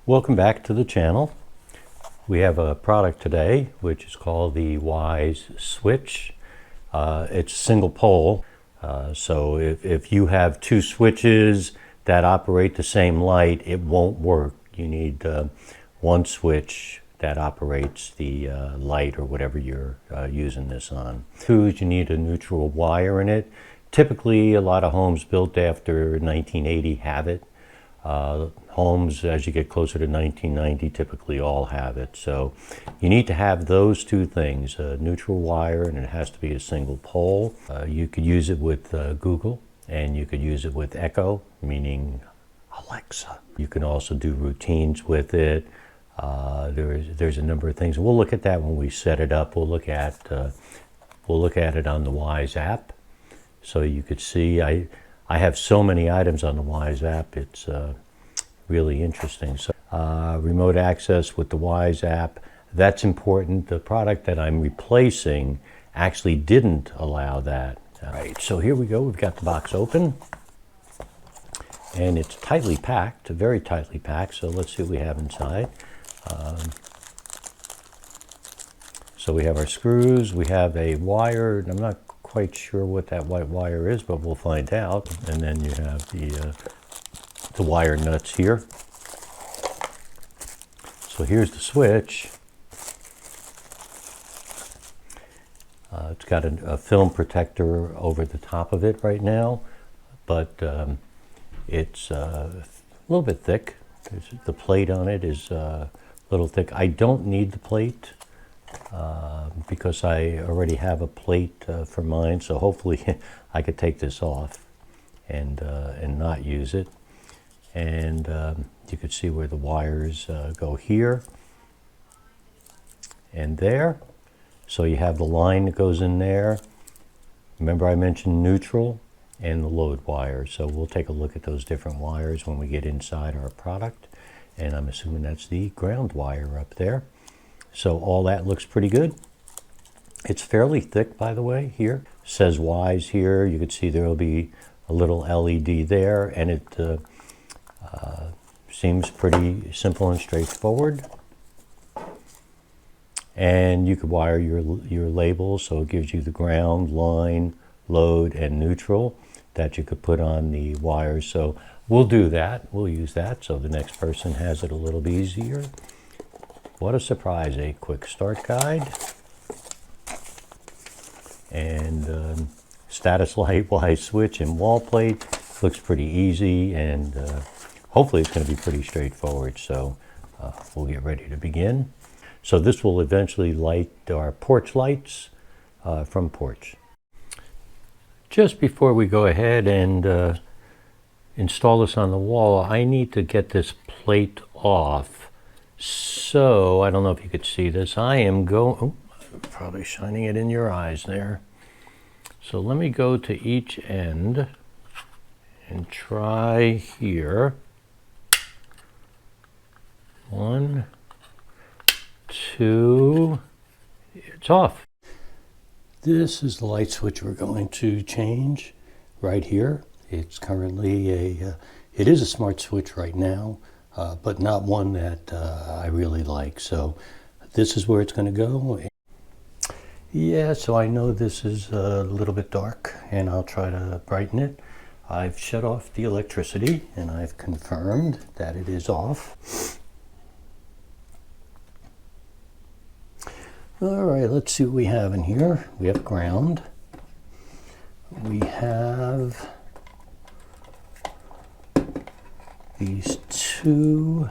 Welcome back to the channel. We have a product today which is called the Wyze Switch. It's a single pole, so if you have two switches that operate the same light, it won't work. You need one switch that operates the light or whatever you're using this on. Two is you need a neutral wire in it. Typically, a lot of homes built after 1980 have it. Homes, as you get closer to 1990, typically all have it. So you need to have those two things, a neutral wire, and it has to be a single pole. You could use it with Google, and you could use it with Echo, meaning Alexa. You can also do routines with it. There's a number of things. We'll look at that when we set it up. We'll look at it on the Wyze app. So you could see, I have so many items on the Wyze app, it's really interesting. So remote access with the Wyze app, that's important. The product that I'm replacing actually didn't allow that. All right, so here we go. We've got the box open, and it's tightly packed, very tightly packed. So let's see what we have inside. So we have our screws, we have a wire, I'm not quite sure what that white wire is, but we'll find out. And then you have the wire nuts here. So here's the switch. It's got a film protector over the top of it right now, but it's a little bit thick. The plate on it is a little thick. I don't need the plate because I already have a plate for mine, so hopefully I could take this off and not use it. And you could see where the wires go here and there. So you have the line that goes in there. Remember I mentioned neutral and the load wire. So we'll take a look at those different wires when we get inside our product. And I'm assuming that's the ground wire up there. So all that looks pretty good. It's fairly thick, by the way, here. It says Wyze here. You can see there will be a little LED there, and it seems pretty simple and straightforward. And you could wire your labels, so it gives you the ground, line, load, and neutral that you could put on the wires. So we'll do that. We'll use that so the next person has it a little easier. What a surprise, a quick start guide. And status light, Wyze switch, and wall plate. Looks pretty easy, and hopefully it's going to be pretty straightforward. So we'll get ready to begin. So this will eventually light our porch lights from porch. Just before we go ahead and install this on the wall, I need to get this plate off. So I don't know if you could see this. I am probably shining it in your eyes there. So let me go to each end and try here. 1, 2, it's off. This is the light switch we're going to change right here. It's currently it is a smart switch right now, but not one that I really like. So this is where it's going to go. Yeah, so I know this is a little bit dark, and I'll try to brighten it. I've shut off the electricity, and I've confirmed that it is off. All right, let's see what we have in here. We have ground. We have these two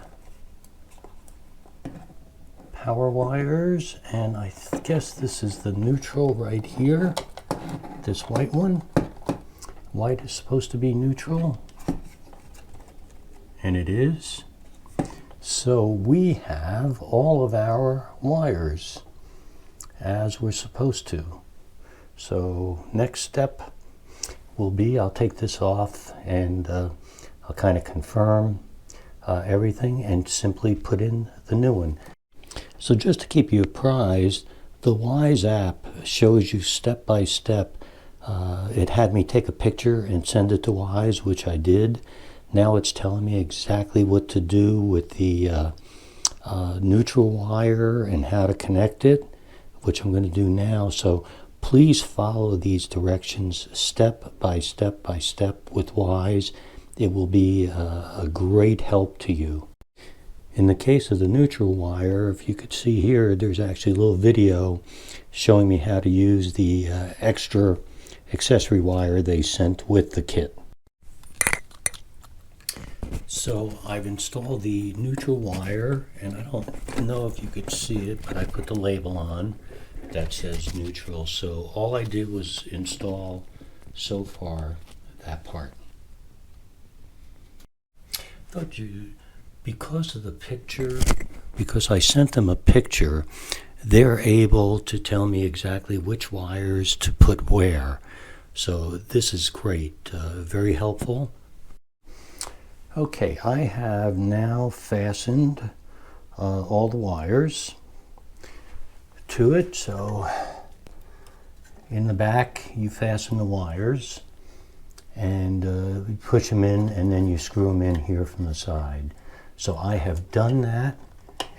power wires, and I guess this is the neutral right here, this white one. White is supposed to be neutral, and it is. So we have all of our wires as we're supposed to. So next step will be, I'll take this off and I'll kind of confirm everything and simply put in the new one. So just to keep you apprised, the Wyze app shows you step by step. It had me take a picture and send it to Wyze, which I did. Now it's telling me exactly what to do with the neutral wire and how to connect it, which I'm going to do now. So please follow these directions step by step by step with Wyze. It will be a great help to you. In the case of the neutral wire, if you could see here, there's actually a little video showing me how to use the extra accessory wire they sent with the kit. So I've installed the neutral wire, and I don't know if you could see it, but I put the label on that says neutral. So all I did was install so far that part. Thought you, because of the picture, because I sent them a picture, they're able to tell me exactly which wires to put where. So this is great, very helpful. Okay, I have now fastened all the wires to it. So in the back, you fasten the wires and you push them in, and then you screw them in here from the side. So I have done that.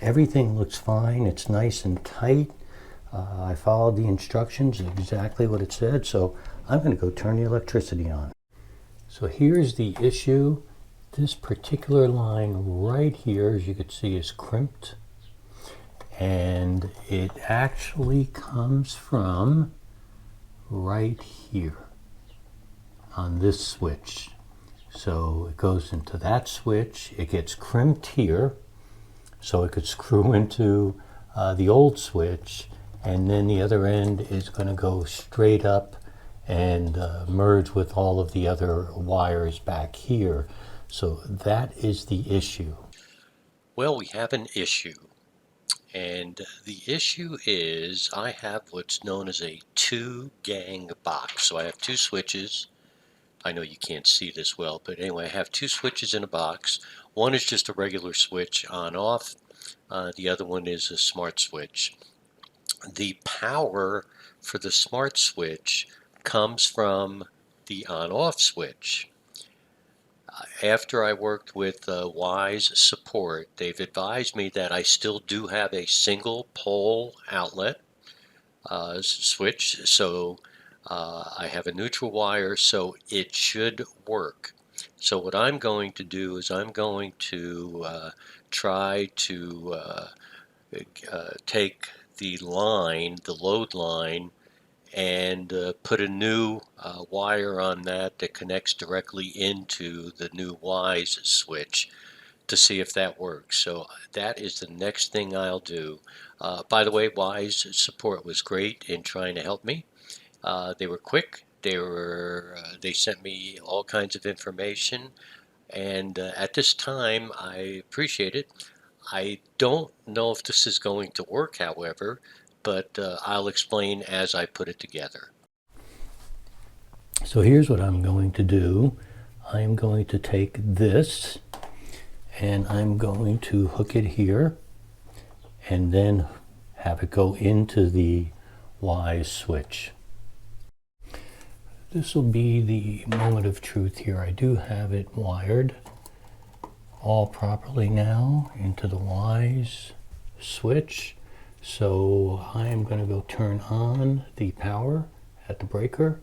Everything looks fine. It's nice and tight. I followed the instructions, exactly what it said. So I'm going to go turn the electricity on. So here's the issue. This particular line right here, as you can see, is crimped, and it actually comes from right here on this switch. So it goes into that switch, it gets crimped here, so it could screw into the old switch, and then the other end is going to go straight up and merge with all of the other wires back here. So that is the issue. Well, we have an issue, and the issue is I have what's known as a two-gang box. So I have two switches. I know you can't see this well, but anyway, I have two switches in a box. One is just a regular switch on-off. The other one is a smart switch. The power for the smart switch comes from the on-off switch. After I worked with Wyze support, they've advised me that I still do have a single pole outlet switch, so I have a neutral wire, so it should work. So what I'm going to do is I'm going to try to take the line, the load line, and put a new wire on that that connects directly into the new Wyze switch to see if that works. So that is the next thing I'll do. By the way, Wyze support was great in trying to help me. They were quick. They sent me all kinds of information, and at this time I appreciate it. I don't know if this is going to work, however, but I'll explain as I put it together. So here's what I'm going to do. I'm going to take this and I'm going to hook it here and then have it go into the Wyze switch. This will be the moment of truth here. I do have it wired all properly now into the Wyze switch. So I am going to go turn on the power at the breaker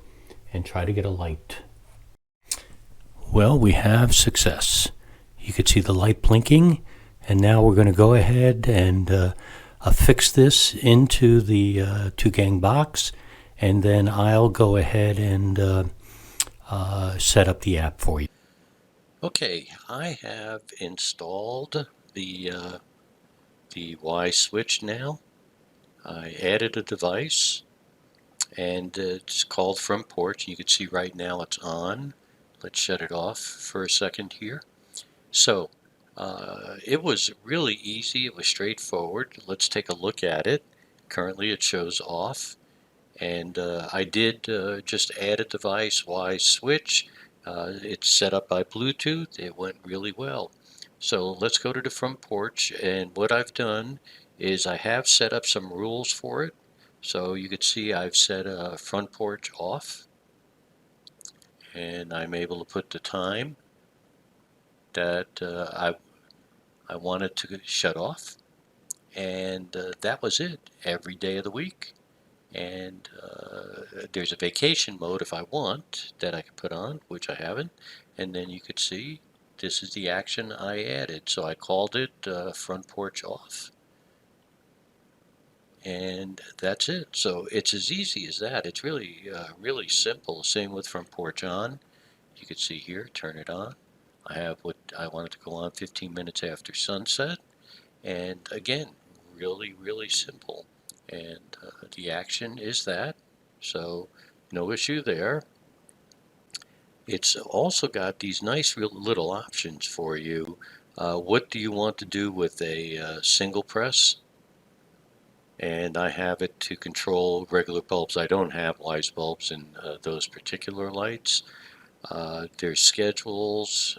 and try to get a light. Well, we have success. You can see the light blinking, and now we're going to go ahead and affix this into the two-gang box, and then I'll go ahead and set up the app for you. Okay, I have installed the Wyze switch now. I added a device, and it's called Front Porch. You can see right now it's on. Let's shut it off for a second here. So it was really easy. It was straightforward. Let's take a look at it. Currently it shows off, and I did just add a device, Wyze switch. It's set up by Bluetooth. It went really well. So let's go to the Front Porch, and what I've done is I have set up some rules for it. So you can see I've set Front Porch off, and I'm able to put the time, that I wanted to shut off, and that was it every day of the week. And there's a vacation mode if I want that I could put on, which I haven't. And then you could see this is the action I added. So I called it front porch off. And that's it. So it's as easy as that. It's really, really simple. Same with front porch on. You can see here, turn it on. I have what I wanted to go on 15 minutes after sunset. And again, really, really simple. And the action is that. So no issue there. It's also got these nice little options for you. What do you want to do with a single press? And I have it to control regular bulbs. I don't have Wyze bulbs in those particular lights. There's schedules,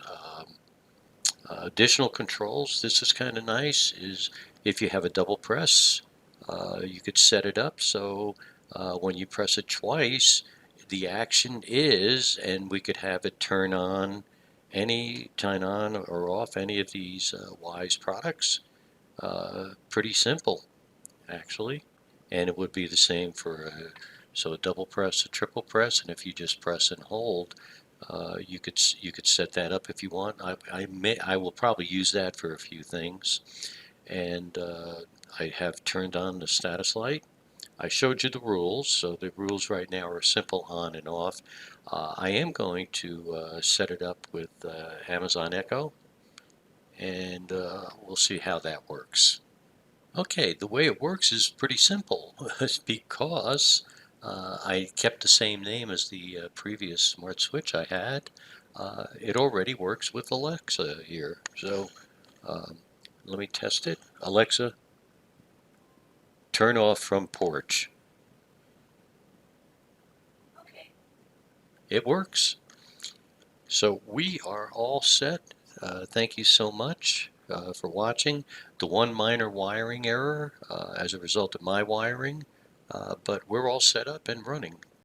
additional controls. This is kind of nice. Is if you have a double press, you could set it up so when you press it twice, the action is, and we could have it turn on or off any of these Wyze products. Pretty simple, actually. And it would be the same for so a double press, a triple press, and if you just press and hold, you could set that up if you want. I will probably use that for a few things, and I have turned on the status light. I showed you the rules, so the rules right now are simple on and off. I am going to set it up with Amazon Echo, and we'll see how that works. Okay, the way it works is pretty simple because I kept the same name as the previous smart switch I had. It already works with Alexa here. So um, let me test it. Alexa, turn off from porch. Okay. It works. So we are all set. Thank you so much for watching. The one minor wiring error as a result of my wiring, but we're all set up and running.